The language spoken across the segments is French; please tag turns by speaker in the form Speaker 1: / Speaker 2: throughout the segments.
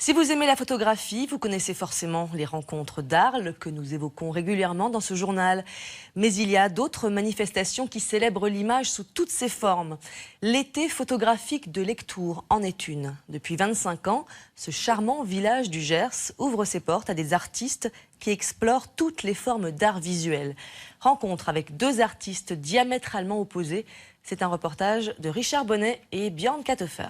Speaker 1: Si vous aimez la photographie, vous connaissez forcément les rencontres d'Arles que nous évoquons régulièrement dans ce journal. Mais il y a d'autres manifestations qui célèbrent l'image sous toutes ses formes. L'été photographique de Lectoure en est une. Depuis 25 ans, ce charmant village du Gers ouvre ses portes à des artistes qui explorent toutes les formes d'art visuel. Rencontre avec deux artistes diamétralement opposés. C'est un reportage de Richard Bonnet et Björn Kattefer.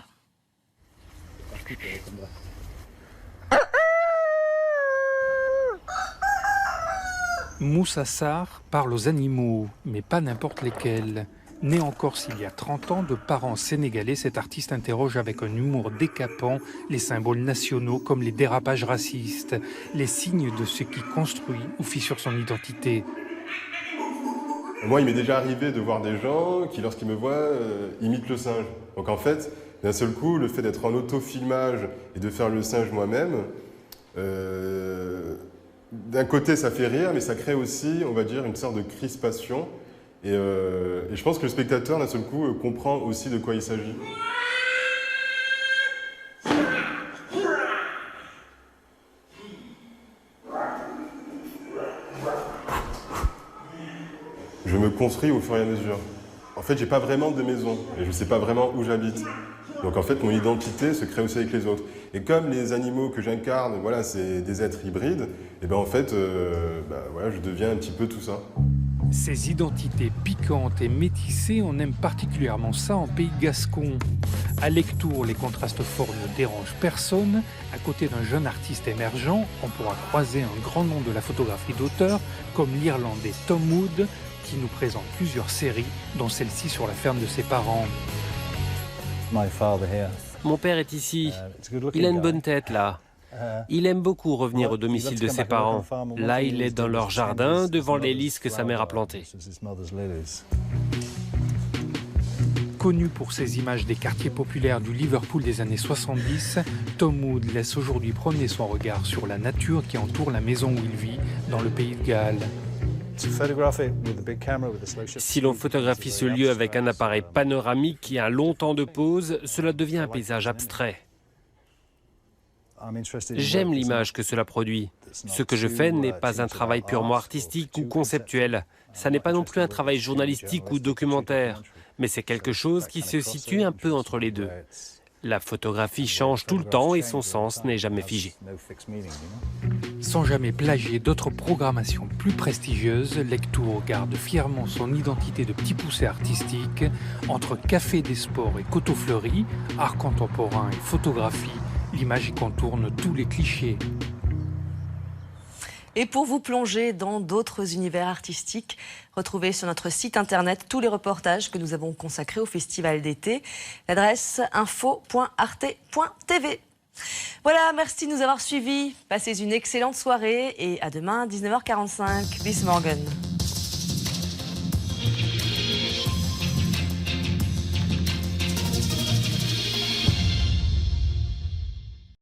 Speaker 2: Moussa Sarr parle aux animaux, mais pas n'importe lesquels. Né en Corse il y a 30 ans, de parents sénégalais, cet artiste interroge avec un humour décapant les symboles nationaux comme les dérapages racistes, les signes de ce qui construit ou fissure son identité.
Speaker 3: Moi, il m'est déjà arrivé de voir des gens qui, lorsqu'ils me voient, imitent le singe. Donc en fait, d'un seul coup, le fait d'être en auto-filmage et de faire le singe moi-même, d'un côté, ça fait rire, mais ça crée aussi, on va dire, une sorte de crispation. Et je pense que le spectateur, d'un seul coup, comprend aussi de quoi il s'agit. Je me construis au fur et à mesure. En fait, j'ai pas vraiment de maison et je sais pas vraiment où j'habite. Donc en fait, mon identité se crée aussi avec les autres. Et comme les animaux que j'incarne, voilà, c'est des êtres hybrides, et ben en fait, voilà, je deviens un petit peu tout ça.
Speaker 2: Ces identités piquantes et métissées, on aime particulièrement ça en pays gascon. À Lectoure, les contrastes forts ne dérangent personne. À côté d'un jeune artiste émergent, on pourra croiser un grand nom de la photographie d'auteur, comme l'Irlandais Tom Wood, qui nous présente plusieurs séries, dont celle-ci sur la ferme de ses parents.
Speaker 4: Mon père est ici. Il a une bonne tête là. Il aime beaucoup revenir au domicile de ses parents. Là, il est dans leur jardin, devant les lys que sa mère a plantées.
Speaker 2: Connu pour ses images des quartiers populaires du Liverpool des années 70, Tom Wood laisse aujourd'hui promener son regard sur la nature qui entoure la maison où il vit, dans le pays de Galles.
Speaker 4: Si l'on photographie ce lieu avec un appareil panoramique qui a un long temps de pause, cela devient un paysage abstrait. J'aime l'image que cela produit. Ce que je fais n'est pas un travail purement artistique ou conceptuel. Ça n'est pas non plus un travail journalistique ou documentaire, mais c'est quelque chose qui se situe un peu entre les deux. La photographie change tout le temps et son sens n'est jamais figé.
Speaker 2: Sans jamais plagier d'autres programmations plus prestigieuses, Lectoure garde fièrement son identité de petit poussé artistique entre café des sports et coteaux fleuris, art contemporain et photographie. L'image y contourne tous les clichés.
Speaker 1: Et pour vous plonger dans d'autres univers artistiques, retrouvez sur notre site internet tous les reportages que nous avons consacrés au festival d'été. L'adresse info.arte.tv. Voilà, merci de nous avoir suivis. Passez une excellente soirée et à demain 19h45. Bis morgen.